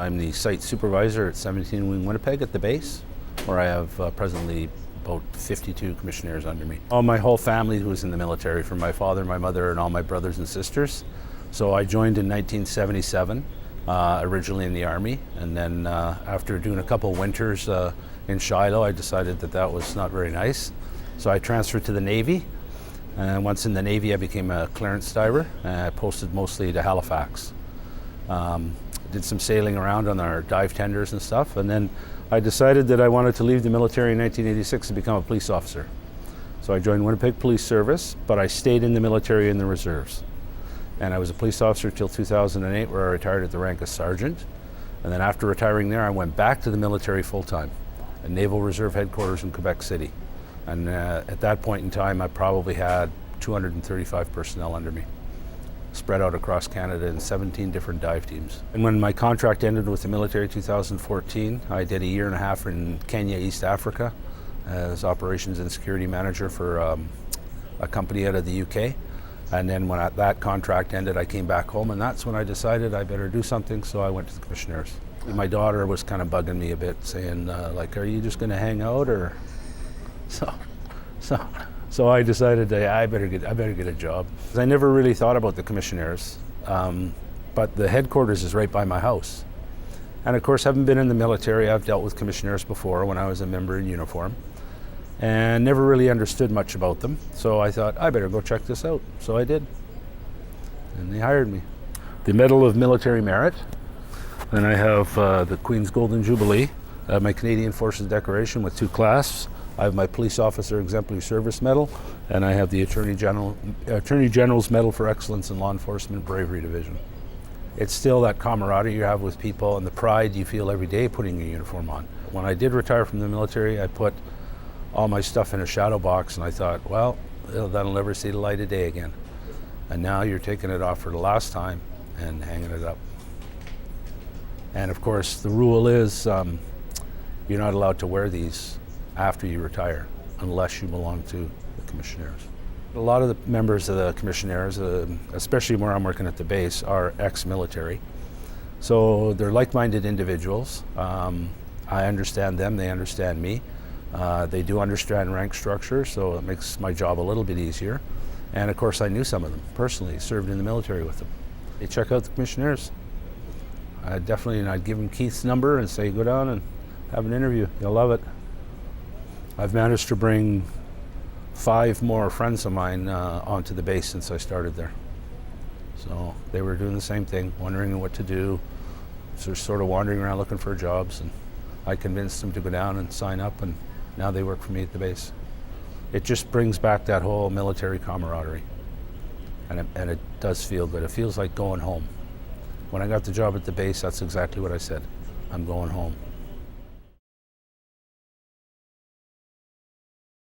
I'm the site supervisor at 17 Wing Winnipeg at the base, where I have presently about 52 commissionaires under me. My whole family was in the military, from my father, my mother, and all my brothers and sisters. So I joined in 1977, originally in the Army, and then after doing a couple winters in Shiloh, I decided that that was not very nice. So I transferred to the Navy, and once in the Navy I became a clearance diver, and I posted mostly to Halifax. Did some sailing around on our dive tenders and stuff, and then I decided that I wanted to leave the military in 1986 and become a police officer. So I joined Winnipeg Police Service, but I stayed in the military in the reserves. And I was a police officer till 2008, where I retired at the rank of sergeant. And then after retiring there, I went back to the military full-time at Naval Reserve Headquarters in Quebec City. And at that point in time, I probably had 235 personnel under me, spread out across Canada in 17 different dive teams. And when my contract ended with the military in 2014, I did a year and a half in Kenya, East Africa, as operations and security manager for a company out of the UK. And then when that contract ended, I came back home, and that's when I decided I better do something, so I went to the Commissionaires. My daughter was kind of bugging me a bit, saying, like, are you just going to hang out, or? So I decided I better get a job. I never really thought about the Commissionaires, but the headquarters is right by my house. And of course, having been in the military, I've dealt with Commissionaires before when I was a member in uniform, and never really understood much about them. So I thought, I better go check this out. So I did, and they hired me. The Medal of Military Merit, and I have the Queen's Golden Jubilee, my Canadian Forces Decoration with 2 clasps. I have my Police Officer Exemplary Service Medal, and I have the Attorney General's Medal for Excellence in Law Enforcement Bravery Division. It's still that camaraderie you have with people and the pride you feel every day putting your uniform on. When I did retire from the military, I put all my stuff in a shadow box, and I thought, well, that'll never see the light of day again. And now you're taking it off for the last time and hanging it up. And of course, the rule is you're not allowed to wear these after you retire, unless you belong to the Commissionaires. A lot of the members of the Commissionaires, especially where I'm working at the base, are ex-military. So they're like-minded individuals. I understand them, they understand me. They do understand rank structure, so it makes my job a little bit easier. And of course, I knew some of them personally, served in the military with them. They check out the Commissionaires. I'd give them Keith's number and say, go down and have an interview, you'll love it. I've managed to bring 5 more friends of mine onto the base since I started there. So they were doing the same thing, wondering what to do, so sort of wandering around looking for jobs, and I convinced them to go down and sign up, and now they work for me at the base. It just brings back that whole military camaraderie, and it does feel good. It feels like going home. When I got the job at the base, that's exactly what I said. I'm going home.